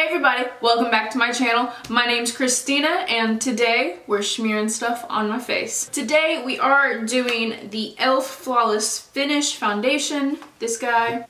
Hey everybody, welcome back to my channel. My name's Christina and today we're smearing stuff on my face. Today we are doing the e.l.f. Flawless Finish Foundation. This guy.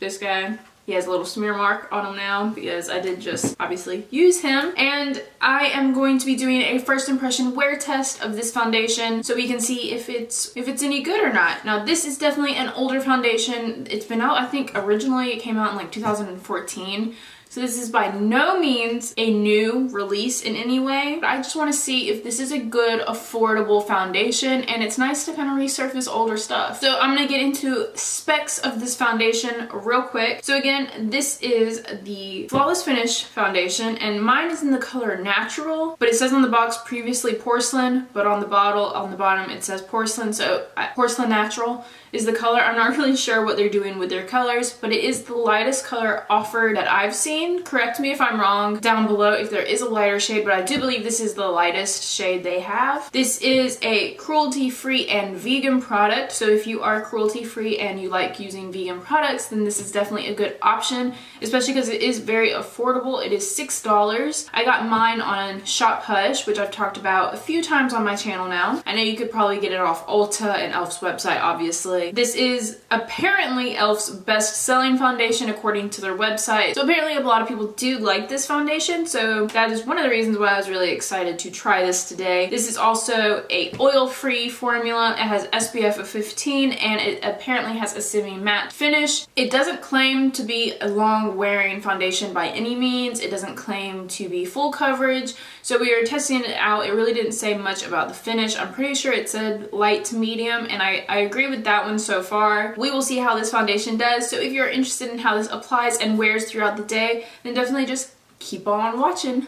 He has a little smear mark on him now because I did just obviously use him. And I am going to be doing a first impression wear test of this foundation so we can see if it's any good or not. Now this is definitely an older foundation. It's been out, I think originally it came out in like 2014. So this is by no means a new release in any way. But I just want to see if this is a good, affordable foundation, and it's nice to kind of resurface older stuff. So I'm going to get into specs of this foundation real quick. So again, this is the Flawless Finish foundation, and mine is in the color Natural, but it says on the box previously Porcelain, but on the bottle, on the bottom, it says Porcelain, so Porcelain Natural is the color. I'm not really sure what they're doing with their colors, but it is the lightest color offered that I've seen. Correct me if I'm wrong down below if there is a lighter shade, but I do believe this is the lightest shade they have. This is a cruelty-free and vegan product, so if you are cruelty-free and you like using vegan products, then this is definitely a good option, especially because it is very affordable. It is $6. I got mine on Shop Hush, which I've talked about a few times on my channel now. I know you could probably get it off Ulta and e.l.f.'s website, obviously. This is apparently e.l.f.'s best-selling foundation according to their website. So apparently a lot of people do like this foundation, so that is one of the reasons why I was really excited to try this today. This is also a oil-free formula. It has SPF of 15 and it apparently has a semi-matte finish. It doesn't claim to be a long-wearing foundation by any means. It doesn't claim to be full coverage. So we were testing it out. It really didn't say much about the finish. I'm pretty sure it said light to medium, and I agree with that one so far. We will see how this foundation does. So if you're interested in how this applies and wears throughout the day, then definitely just keep on watching.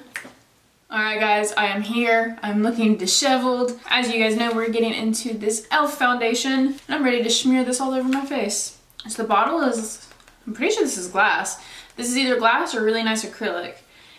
Alright guys, I am here. I'm looking disheveled. As you guys know, we're getting into this e.l.f. foundation, and I'm ready to smear this all over my face. So the bottle is, I'm pretty sure this is glass. This is either glass or really nice acrylic.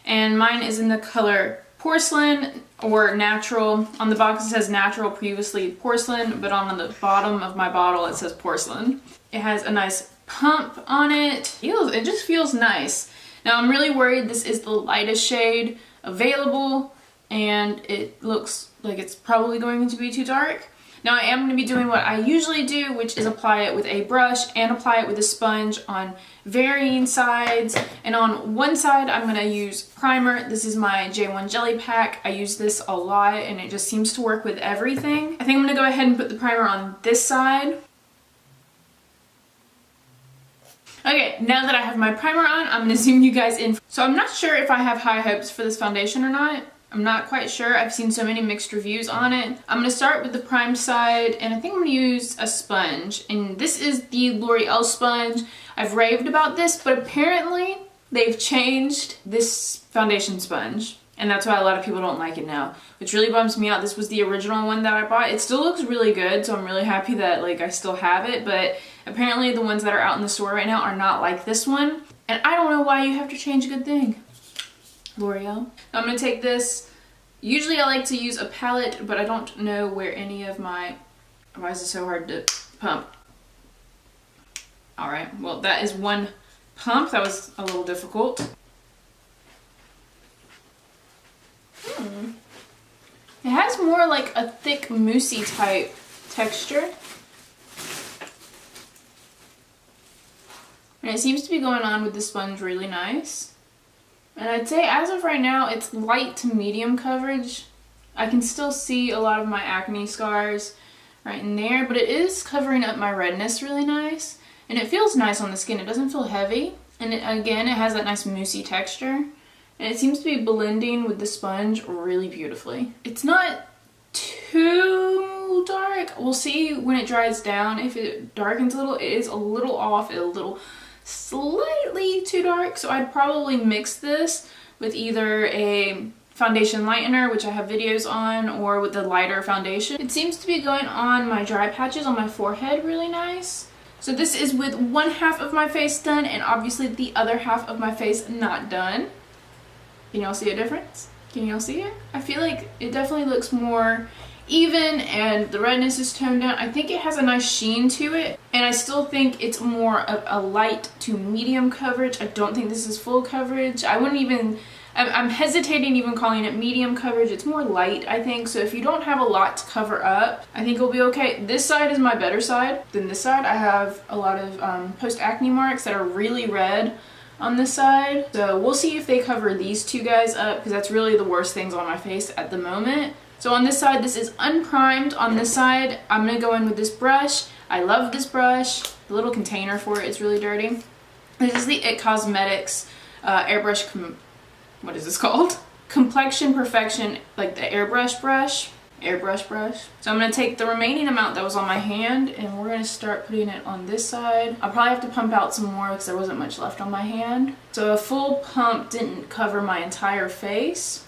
And mine is in the color Porcelain or Natural. On the box it says Natural, previously Porcelain, but on the bottom of my bottle it says Porcelain. It has a nice pump on it. It just feels nice. Now I'm really worried this is the lightest shade available and it looks like it's probably going to be too dark. Now I am going to be doing what I usually do, which is apply it with a brush and apply it with a sponge on varying sides. And on one side I'm going to use primer. This is my J.One Jelly pack. I use this a lot and it just seems to work with everything. I think I'm going to go ahead and put the primer on this side. Okay, now that I have my primer on, I'm going to zoom you guys in. So I'm not sure if I have high hopes for this foundation or not. I'm not quite sure. I've seen so many mixed reviews on it. I'm going to start with the primed side, and I think I'm going to use a sponge. And this is the L'Oreal sponge. I've raved about this, but apparently they've changed this foundation sponge. And that's why a lot of people don't like it now, which really bums me out. This was the original one that I bought. It still looks really good, so I'm really happy that like I still have it, but apparently the ones that are out in the store right now are not like this one. And I don't know why you have to change a good thing. L'Oreal. I'm going to take this. Usually I like to use a palette, but I don't know where any of my... Why is it so hard to pump? Alright, well that is one pump. That was a little difficult. It has more like a thick moussey type texture. And it seems to be going on with the sponge really nice. And I'd say as of right now, it's light to medium coverage. I can still see a lot of my acne scars right in there, but it is covering up my redness really nice. And it feels nice on the skin. It doesn't feel heavy. And again, it has that nice moussey texture. And it seems to be blending with the sponge really beautifully. It's not too dark. We'll see when it dries down. If it darkens a little, it is a little off, a little slightly too dark. So I'd probably mix this with either a foundation lightener, which I have videos on, or with the lighter foundation. It seems to be going on my dry patches on my forehead really nice. So this is with one half of my face done and obviously the other half of my face not done. Can y'all see a difference? Can y'all see it? I feel like it definitely looks more even and the redness is toned down. I think it has a nice sheen to it, and I still think it's more of a light to medium coverage. I don't think this is full coverage. I I'm hesitating even calling it medium coverage. It's more light, I think. So if you don't have a lot to cover up, I think it'll be okay. This side is my better side than this side. I have a lot of post-acne marks that are really red on this side. So we'll see if they cover these two guys up, because that's really the worst things on my face at the moment. So on this side, this is unprimed. On this side, I'm going to go in with this brush. I love this brush. The little container for it is really dirty. This is the itCosmetics airbrush, what is this called? Complexion Perfection, like the airbrush brush. So I'm going to take the remaining amount that was on my hand, and we're going to start putting it on this side. I'll probably have to pump out some more because there wasn't much left on my hand. So a full pump didn't cover my entire face.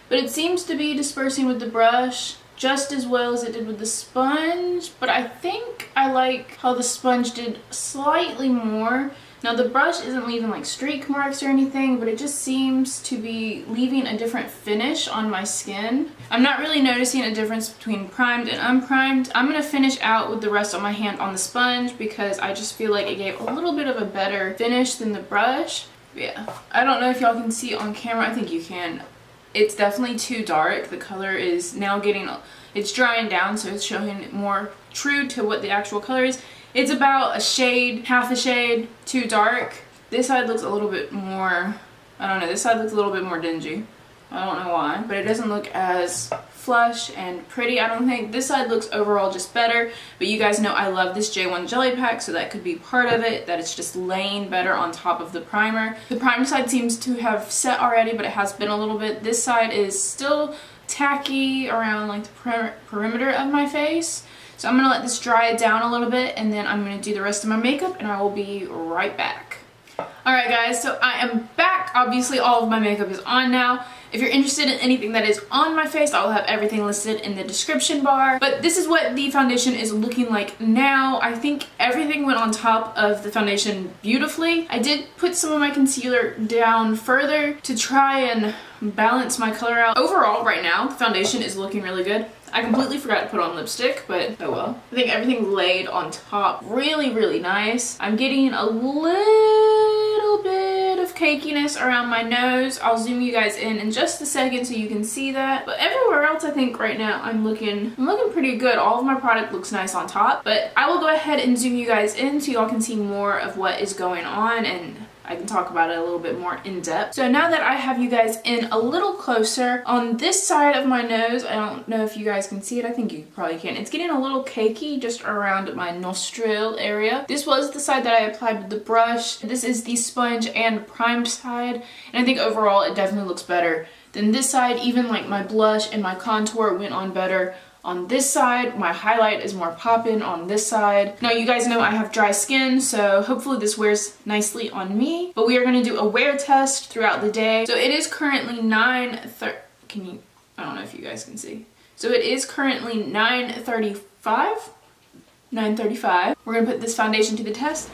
But it seems to be dispersing with the brush just as well as it did with the sponge. But I think I like how the sponge did slightly more. Now the brush isn't leaving like streak marks or anything, but it just seems to be leaving a different finish on my skin. I'm not really noticing a difference between primed and unprimed. I'm going to finish out with the rest of my hand on the sponge because I just feel like it gave a little bit of a better finish than the brush. Yeah, I don't know if y'all can see on camera. I think you can. It's definitely too dark. The color is now getting, it's drying down, so it's showing more true to what the actual color is. It's about a shade, half a shade too dark. This side looks a little bit more, I don't know, this side looks a little bit more dingy. I don't know why, but it doesn't look as flush and pretty, I don't think. This side looks overall just better, but you guys know I love this J.One Jelly pack, so that could be part of it, that it's just laying better on top of the primer. The primer side seems to have set already, but it has been a little bit. This side is still tacky around like the perimeter of my face. So I'm going to let this dry down a little bit, and then I'm going to do the rest of my makeup, and I will be right back. Alright guys, so I am back. Obviously all of my makeup is on now. If you're interested in anything that is on my face, I will have everything listed in the description bar. But this is what the foundation is looking like now. I think everything went on top of the foundation beautifully. I did put some of my concealer down further to try and balance my color out. Overall, right now, the foundation is looking really good. I completely forgot to put on lipstick, but oh well. I think everything laid on top really, really nice. I'm getting a little bit of cakiness around my nose. I'll zoom you guys in just a second so you can see that. But everywhere else, I think right now I'm looking pretty good. All of my product looks nice on top. But I will go ahead and zoom you guys in so y'all can see more of what is going on, and I can talk about it a little bit more in depth. So now that I have you guys in a little closer, on this side of my nose, I don't know if you guys can see it, I think you probably can. It's getting a little cakey just around my nostril area. This was the side that I applied with the brush. This is the sponge and primed side, and I think overall it definitely looks better than this side. Even like my blush and my contour went on better on this side. My highlight is more poppin' on this side. Now you guys know I have dry skin, so hopefully this wears nicely on me. But we are going to do a wear test throughout the day. So it is currently I don't know if you guys can see. So it is currently 9:35. We're going to put this foundation to the test.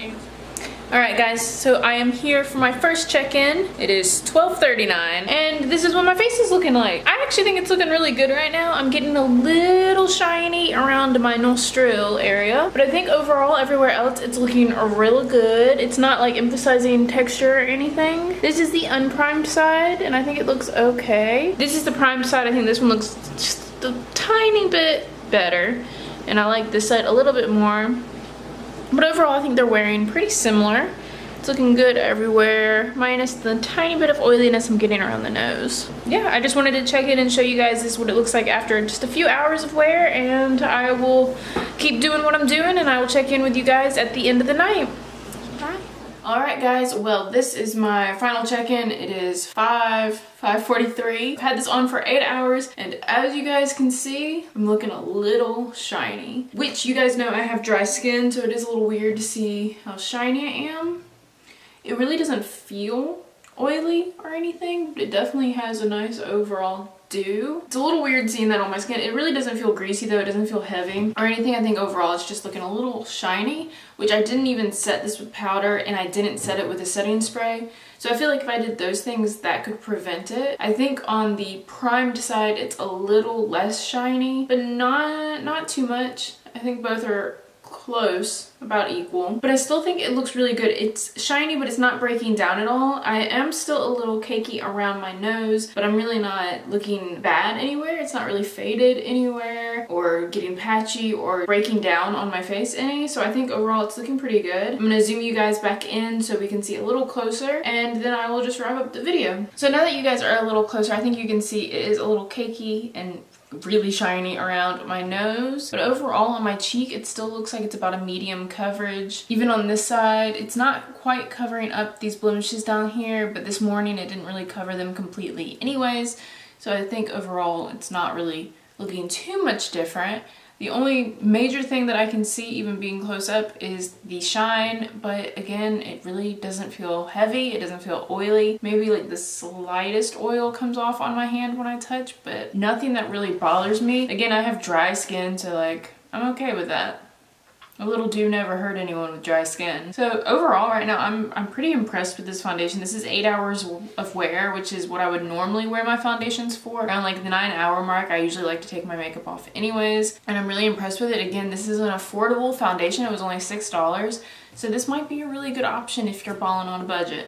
Alright guys, so I am here for my first check-in. It is 12:39, and this is what my face is looking like. I actually think it's looking really good right now. I'm getting a little shiny around my nostril area, but I think overall everywhere else it's looking real good. It's not like emphasizing texture or anything. This is the unprimed side, and I think it looks okay. This is the primed side. I think this one looks just a tiny bit better, and I like this side a little bit more. But overall, I think they're wearing pretty similar. It's looking good everywhere, minus the tiny bit of oiliness I'm getting around the nose. Yeah, I just wanted to check in and show you guys this is what it looks like after just a few hours of wear, and I will keep doing what I'm doing, and I will check in with you guys at the end of the night. Bye. Alright guys, well this is my final check-in. It is 5:43. I've had this on for 8 hours, and as you guys can see, I'm looking a little shiny. Which you guys know I have dry skin, so it is a little weird to see how shiny I am. It really doesn't feel oily or anything, but it definitely has a nice overall dew. It's a little weird seeing that on my skin. It really doesn't feel greasy though. It doesn't feel heavy or anything. I think overall it's just looking a little shiny, which I didn't even set this with powder, and I didn't set it with a setting spray. So I feel like if I did those things, that could prevent it. I think on the primed side, it's a little less shiny, but not too much. I think both are close, about equal, but I still think it looks really good. It's shiny, but it's not breaking down at all. I am still a little cakey around my nose, but I'm really not looking bad anywhere. It's not really faded anywhere or getting patchy or breaking down on my face any, so I think overall it's looking pretty good. I'm gonna zoom you guys back in so we can see a little closer, and then I will just wrap up the video. So now that you guys are a little closer, I think you can see it is a little cakey and really shiny around my nose, but overall on my cheek it still looks like it's about a medium coverage. Even on this side, it's not quite covering up these blemishes down here, but this morning it didn't really cover them completely anyways, so I think overall it's not really looking too much different. The only major thing that I can see even being close up is the shine, but again, it really doesn't feel heavy, it doesn't feel oily. Maybe like the slightest oil comes off on my hand when I touch, but nothing that really bothers me. Again, I have dry skin, so like, I'm okay with that. A little do never hurt anyone with dry skin. So overall right now I'm pretty impressed with this foundation. This is 8 hours of wear, which is what I would normally wear my foundations for. Around like the 9-hour mark, I usually like to take my makeup off anyways, and I'm really impressed with it. Again, this is an affordable foundation. It was only $6, so this might be a really good option if you're balling on a budget.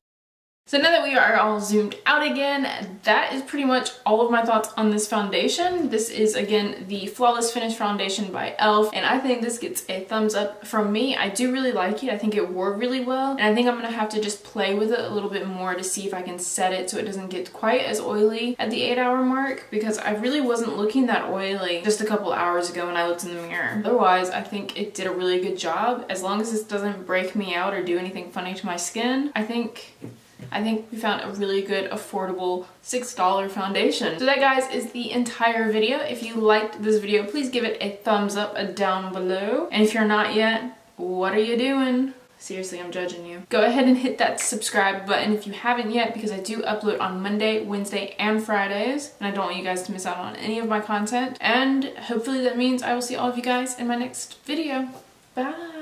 So now that we are all zoomed out again, that is pretty much all of my thoughts on this foundation. This is, again, the Flawless Finish Foundation by e.l.f. and I think this gets a thumbs up from me. I do really like it. I think it wore really well, and I think I'm going to have to just play with it a little bit more to see if I can set it so it doesn't get quite as oily at the 8-hour mark, because I really wasn't looking that oily just a couple hours ago when I looked in the mirror. Otherwise, I think it did a really good job. As long as this doesn't break me out or do anything funny to my skin, I think we found a really good, affordable $6 foundation. So that, guys, is the entire video. If you liked this video, please give it a thumbs up down below. And if you're not yet, what are you doing? Seriously, I'm judging you. Go ahead and hit that subscribe button if you haven't yet, because I do upload on Monday, Wednesday, and Fridays, and I don't want you guys to miss out on any of my content. And hopefully that means I will see all of you guys in my next video. Bye!